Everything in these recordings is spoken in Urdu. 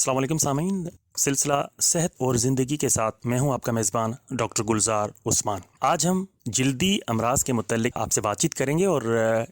السلام علیکم سامعین، سلسلہ صحت اور زندگی کے ساتھ میں ہوں آپ کا میزبان ڈاکٹر گلزار عثمان۔ آج ہم جلدی امراض کے متعلق آپ سے بات چیت کریں گے، اور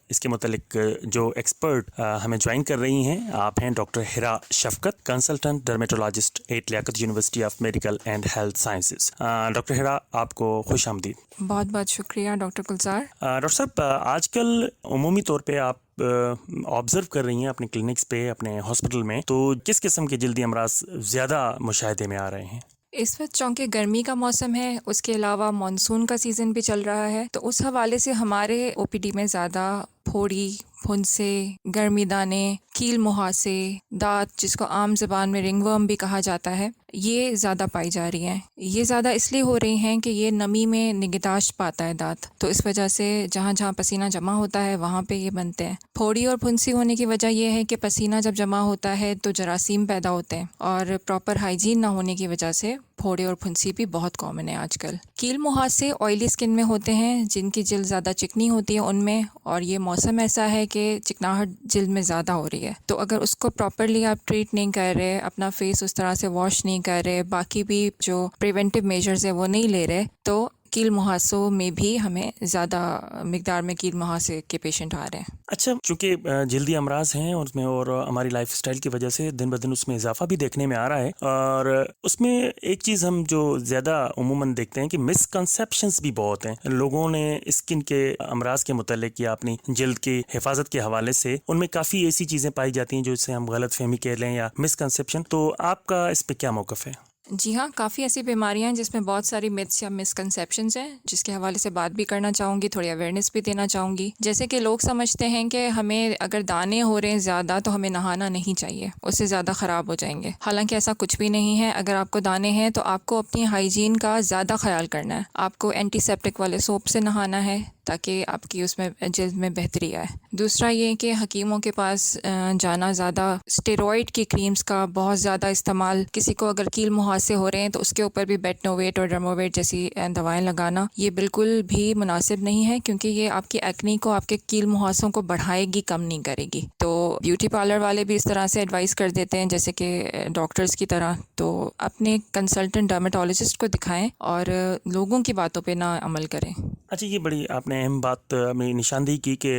اس کے متعلق جو ایکسپرٹ ہمیں جوائن کر رہی ہیں آپ ہیں doctor Hira Shafqat, consultant dermatologist at Liaquat university of medical and health sciences. Doctor Hira, آپ کو خوش آمدید۔ بہت بہت شکریہ ڈاکٹر گلزار۔ ڈاکٹر صاحب، آج کل عمومی طور پہ آپ آبزرو کر رہی ہیں اپنے کلینکس پہ، اپنے ہاسپٹل میں، تو کس قسم کے جلدی امراض زیادہ مشاہدے میں آ رہے ہیں؟ اس وقت چونکہ گرمی کا موسم ہے، اس کے علاوہ مانسون کا سیزن بھی چل رہا ہے، تو اس حوالے سے ہمارے او پی ڈی میں زیادہ پھوڑی، پھنسے، گرمی دانے، کیل مہاسے، دانت جس کو عام زبان میں رنگ ورم بھی کہا جاتا ہے، یہ زیادہ پائی جا رہی ہیں۔ یہ زیادہ اس لیے ہو رہی ہیں کہ یہ نمی میں نگہداشت پاتا ہے دانت، تو اس وجہ سے جہاں جہاں پسینہ جمع ہوتا ہے وہاں پہ یہ بنتے ہیں۔ پھوڑی اور پھنسی ہونے کی وجہ یہ ہے کہ پسینہ جب جمع ہوتا ہے تو جراثیم پیدا ہوتے ہیں، اور پراپر ہائیجین نہ ہونے کی وجہ سے پھوڑے اور پھنسی بھی بہت کامن ہے آج کل۔ کیل مہاسے آئلی اسکن میں ہوتے ہیں، جن کی جلد زیادہ چکنی ہوتی ہے ان میں، اور یہ موسم ایسا ہے کہ چکناہٹ جلد میں زیادہ ہو رہی ہے، تو اگر اس کو پراپرلی آپ ٹریٹ نہیں کر رہے، اپنا فیس اس طرح سے واش نہیں کر رہے، باقی بھی جو پریونٹیو میجرز ہیں وہ نہیں لے رہے، تو کیل مہاسوں میں بھی ہمیں زیادہ مقدار میں کیل مہاسے کے پیشنٹ آ رہے ہیں۔ اچھا، چونکہ جلدی امراض ہیں اور اس میں، اور ہماری لائف اسٹائل کی وجہ سے دن بدن اس میں اضافہ بھی دیکھنے میں آ رہا ہے، اور اس میں ایک چیز ہم جو زیادہ عموماً دیکھتے ہیں کہ مسکنسیپشنز بھی بہت ہیں۔ لوگوں نے اسکن کے امراض کے متعلق یا اپنی جلد کی حفاظت کے حوالے سے ان میں کافی ایسی چیزیں پائی جاتی ہیں جو اسے ہم غلط فہمی کہہ لیں یا مسکنسیپشن، تو آپ کا اس پہ کیا موقف ہے؟ جی ہاں، کافی ایسی بیماریاں ہیں جس میں بہت ساری متس یا مسکنسیپشنز ہیں، جس کے حوالے سے بات بھی کرنا چاہوں گی، تھوڑی اویئرنیس بھی دینا چاہوں گی۔ جیسے کہ لوگ سمجھتے ہیں کہ ہمیں اگر دانے ہو رہے ہیں زیادہ تو ہمیں نہانا نہیں چاہیے، اس سے زیادہ خراب ہو جائیں گے، حالانکہ ایسا کچھ بھی نہیں ہے۔ اگر آپ کو دانے ہیں تو آپ کو اپنی ہائیجین کا زیادہ خیال کرنا ہے، آپ کو اینٹی سیپٹک والے سوپ سے نہانا ہے تاکہ آپ کی اس میں جلد میں بہتری آئے۔ دوسرا یہ کہ حکیموں کے پاس جانا، زیادہ اسٹیرائڈ کی کریمز کا بہت زیادہ استعمال، کسی کو اگر کیل مہاسے ہو رہے ہیں تو اس کے اوپر بھی بیٹنوویٹ اور ڈرموویٹ جیسی دوائیں لگانا، یہ بالکل بھی مناسب نہیں ہے، کیونکہ یہ آپ کی ایکنی کو، آپ کے کیل مہاسوں کو بڑھائے گی، کم نہیں کرے گی۔ تو بیوٹی پارلر والے بھی اس طرح سے ایڈوائز کر دیتے ہیں جیسے کہ ڈاکٹرز کی طرح، تو اپنے کنسلٹنٹ ڈرمیٹولوجسٹ کو دکھائیں اور لوگوں کی باتوں پہ نہ عمل کریں۔ اچھا، یہ بڑی آپ نے اہم بات میں نشاندہی کی کہ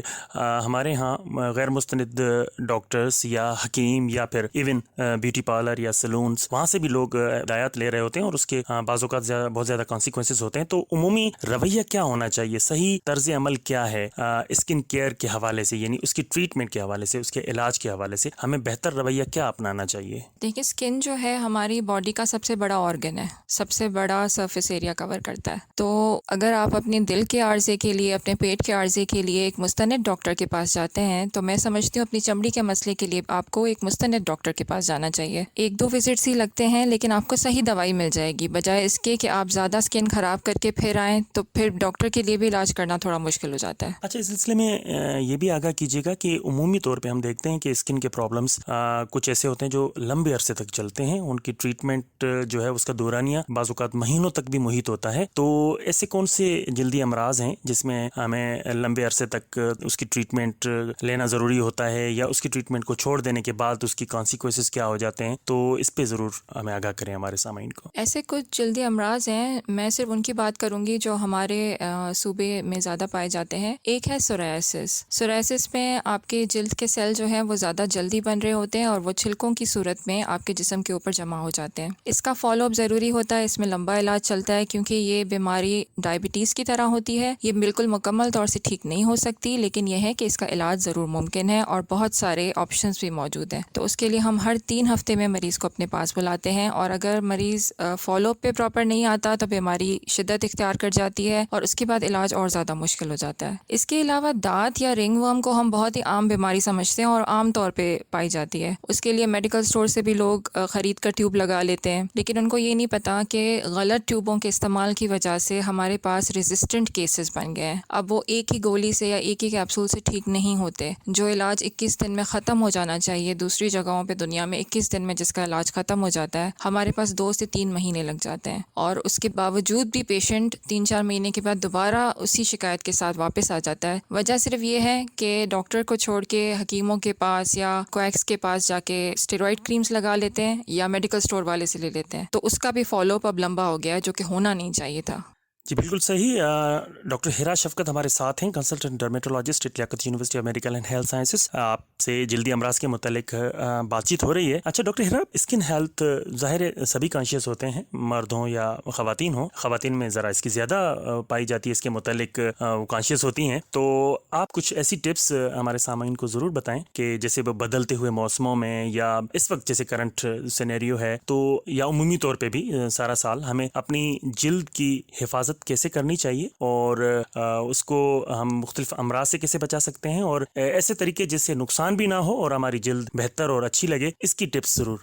ہمارے ہاں غیر مستند ڈاکٹرز یا حکیم یا پھر ایون بیوٹی پارلر یا سلونز، وہاں سے بھی لوگ ہدایات لے رہے ہوتے ہیں، اور اس کے بعض اوقات بہت زیادہ کانسیکوینسز ہوتے ہیں۔ تو عمومی رویہ کیا ہونا چاہیے، صحیح طرز عمل کیا ہے اسکن کیئر کے حوالے سے، یعنی اس کی ٹریٹمنٹ کے حوالے سے، اس کے علاج کے حوالے سے ہمیں بہتر رویہ کیا اپنانا چاہیے؟ دیکھیں، اسکن جو ہے ہماری باڈی کا سب سے بڑا آرگن ہے، سب سے بڑا سرفیس ایریا کور کرتا ہے، تو اگر آپ اپنے دل کے عارضے کے لیے، اپنے پیٹ کے عارضے کے لیے ایک مستند ڈاکٹر کے پاس جاتے ہیں، تو میں سمجھتی ہوں اپنی چمڑی کے مسئلے کے لیے آپ کو ایک مستند ڈاکٹر کے پاس جانا چاہیے۔ ایک دو وزٹس ہی لگتے ہیں، لیکن آپ کو صحیح دوائی مل جائے گی، بجائے اس کے کہ آپ زیادہ اسکن خراب کر کے پھر آئیں، تو پھر ڈاکٹر کے لیے بھی علاج کرنا تھوڑا مشکل ہو جاتا ہے۔ اچھا، اس سلسلے میں یہ بھی آگاہ کیجیے گا کہ عمومی طور پہ ہم دیکھتے ہیں کہ اسکن کے پرابلمس کچھ ایسے ہوتے ہیں جو لمبے عرصے تک چلتے ہیں، ان کی ٹریٹمنٹ جو ہے اس کا دورانیہ بعض اوقات مہینوں تک بھی محیط ہوتا ہے، تو ایسے کون سے جلدی امراض ہیں جس میں ہمیں لمبے عرصے تک اس کی ٹریٹمنٹ لینا ضروری ہوتا ہے، یا اس کی ٹریٹمنٹ کو چھوڑ دینے کے بعد اس کی کانسیکوینسز کیا ہو جاتے ہیں؟ تو اس پہ ضرور ہمیں آگاہ کریں ہمارے سامعین کو۔ ایسے کچھ جلدی امراض ہیں، میں صرف ان کی بات کروں گی جو ہمارے صوبے میں زیادہ پائے جاتے ہیں۔ ایک ہے سوریاسس۔ سوریاسس میں آپ کے جلد کے سیل جو ہیں وہ زیادہ جلدی بن رہے ہوتے ہیں، اور وہ چھلکوں کی صورت میں آپ کے جسم کے اوپر جمع ہو جاتے ہیں۔ اس کا فالو اپ ضروری ہوتا ہے، اس میں لمبا علاج چلتا ہے، کیونکہ یہ بیماری ڈائبٹیز کی طرح ہوتی ہے، یہ بالکل مکمل طور سے ٹھیک نہیں ہو سکتی، لیکن یہ ہے کہ اس کا علاج ضرور ممکن ہے، اور بہت سارے آپشنز بھی موجود ہیں۔ تو اس کے لیے ہم ہر 3 ہفتے میں مریض کو اپنے پاس بلاتے ہیں، اور اگر مریض فالو اپ پہ پراپر نہیں آتا تو بیماری شدت اختیار کر جاتی ہے، اور اس کے بعد علاج اور زیادہ مشکل ہو جاتا ہے۔ اس کے علاوہ دانت یا رنگ ورم کو ہم بہت ہی عام بیماری سمجھتے ہیں اور عام طور پہ پائی جاتی ہے۔ اس کے لیے میڈیکل اسٹور سے بھی لوگ خرید کر ٹیوب لگا لیتے ہیں، لیکن ان کو یہ نہیں پتا کہ غلط ٹیوبوں کے استعمال کی وجہ سے ہمارے پاس ریزسٹنٹ کیسز بن گئے ہیں، ہیں. اب وہ ایک ہی گولی سے یا ایک ہی کیپسول سے ٹھیک نہیں ہوتے. جو علاج 21 دن میں ختم ہو جانا چاہیے دوسری جگہوں پہ دنیا میں 21 دن میں جس کا علاج ختم ہو جاتا ہے، ہمارے پاس 2 سے 3 مہینے لگ جاتے ہیں. اور اس کے باوجود بھی پیشنٹ 3-4 مہینے کے بعد دوبارہ اسی شکایت کے ساتھ واپس آ جاتا ہے. وجہ صرف یہ ہے کہ ڈاکٹر کو چھوڑ کے حکیموں کے پاس یا کویکس کے پاس جا کے اسٹیرائڈ کریمز لگا لیتے ہیں یا میڈیکل اسٹور والے سے لے لیتے ہیں. تو اس کا بھی فالو اپ اب لمبا ہو گیا ہے، جو کہ ہونا نہیں چاہیے تھا. جی بالکل صحیح. ڈاکٹر ہیرا شفقت ہمارے ساتھ ہیں، consultant dermatologist, Liaquat university of medical and health sciences. آپ سے جلدی امراض کے متعلق بات چیت ہو رہی ہے. اچھا ڈاکٹر ہیرا، اسکن ہیلتھ ظاہر ہے سبھی کانشیس ہوتے ہیں، مرد ہوں یا خواتین ہوں. خواتین میں ذرا اس کی زیادہ پائی جاتی ہے، اس کے متعلق وہ کانشیس ہوتی ہیں. تو آپ کچھ ایسی ٹپس ہمارے سامعین کو ضرور بتائیں کہ جیسے وہ بدلتے ہوئے موسموں میں یا اس وقت جیسے کرنٹ سینیریو ہے تو یا عمومی طور پہ بھی سارا سال ہمیں اپنی جلد کی حفاظت کیسے کرنی چاہیے اور اس کو ہم مختلف امراض سے کیسے بچا سکتے ہیں، اور ایسے طریقے جس سے نقصان بھی نہ ہو اور ہماری جلد بہتر اور اچھی لگے، اس کی ٹپس ضرور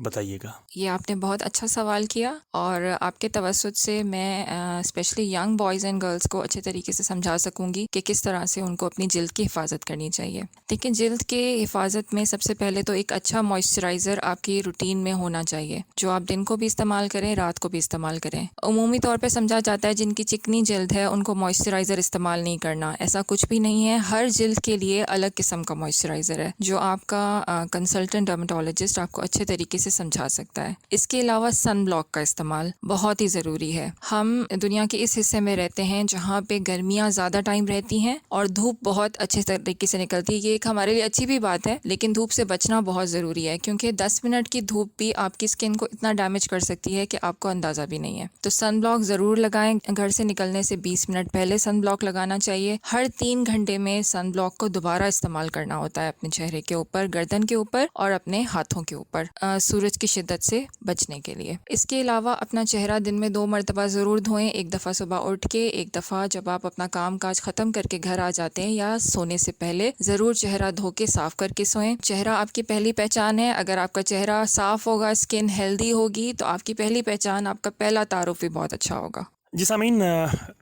بتائیے گا. یہ آپ نے بہت اچھا سوال کیا، اور آپ کے توسط سے میں specially young boys and girls کو اچھے طریقے سے سمجھا سکوں گی کہ کس طرح سے ان کو اپنی جلد کی حفاظت کرنی چاہیے. لیکن جلد کے حفاظت میں سب سے پہلے تو ایک اچھا موئسچرائزر آپ کی روٹین میں ہونا چاہیے، جو آپ دن کو بھی استعمال کریں، رات کو بھی استعمال کریں. عمومی طور پہ سمجھا جاتا ہے جن کی چکنی جلد ہے ان کو موئسچرائزر استعمال نہیں کرنا. ایسا کچھ بھی نہیں ہے. ہر جلد کے لیے الگ قسم کا موئسچرائزر ہے جو آپ کا کنسلٹنٹ ڈرمیٹولوجسٹ آپ کو اچھے طریقے سے سمجھا سکتا ہے. اس کے علاوہ سن بلاک کا استعمال بہت ہی ضروری ہے. ہم دنیا کے اس حصے میں رہتے ہیں جہاں پہ گرمیاں زیادہ ٹائم رہتی ہیں اور دھوپ بہت اچھے طریقے سے نکلتی ہے. یہ ایک ہمارے لیے اچھی بھی بات ہے، لیکن دھوپ سے بچنا بہت ضروری ہے، کیونکہ 10 منٹ کی دھوپ بھی آپ کی اسکن کو اتنا ڈیمیج کر سکتی ہے کہ آپ کو اندازہ بھی نہیں ہے. تو سن بلاک ضرور لگائیں. گھر سے نکلنے سے 20 منٹ پہلے سن بلاک لگانا چاہیے. ہر 3 گھنٹے میں سن بلاک کو دوبارہ استعمال کرنا ہوتا ہے اپنے چہرے کے اوپر، گردن کے اوپر اور اپنے ہاتھوں کے اوپر، سورج کی شدت سے بچنے کے لیے. اس کے علاوہ اپنا چہرہ دن میں 2 مرتبہ ضرور دھوئیں. ایک دفعہ صبح اٹھ کے، ایک دفعہ جب آپ اپنا کام کاج ختم کر کے گھر آ جاتے ہیں یا سونے سے پہلے ضرور چہرہ دھو کے صاف کر کے سوئیں. چہرہ آپ کی پہلی پہچان ہے. اگر آپ کا چہرہ صاف ہوگا، اسکن ہیلدی ہوگی، تو آپ کی پہلی پہچان، آپ کا پہلا تعارف بھی بہت اچھا ہوگا. جی سامعین،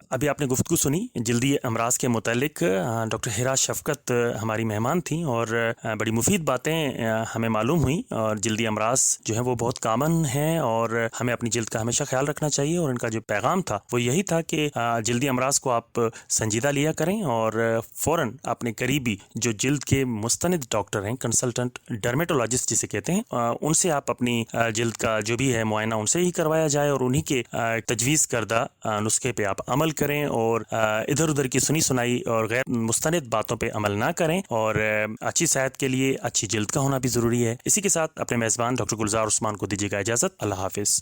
ابھی آپ نے گفتگو سنی جلدی امراض کے متعلق. ڈاکٹر ہیرا شفقت ہماری مہمان تھیں اور بڑی مفید باتیں ہمیں معلوم ہوئیں. اور جلدی امراض جو ہیں وہ بہت کامن ہیں اور ہمیں اپنی جلد کا ہمیشہ خیال رکھنا چاہیے. اور ان کا جو پیغام تھا وہ یہی تھا کہ جلدی امراض کو آپ سنجیدہ لیا کریں اور فوراً اپنے قریبی جو جلد کے مستند ڈاکٹر ہیں، کنسلٹنٹ ڈرمیٹولوجسٹ جسے کہتے ہیں، ان سے آپ اپنی جلد کا جو بھی ہے معائنہ ان سے ہی کروایا جائے اور انہی کے تجویز کردہ نسخے پہ آپ عمل کریں اور ادھر ادھر کی سنی سنائی اور غیر مستند باتوں پہ عمل نہ کریں. اور اچھی صحت کے لیے اچھی جلد کا ہونا بھی ضروری ہے. اسی کے ساتھ اپنے میزبان ڈاکٹر گلزار عثمان کو دیجیے گا اجازت. اللہ حافظ.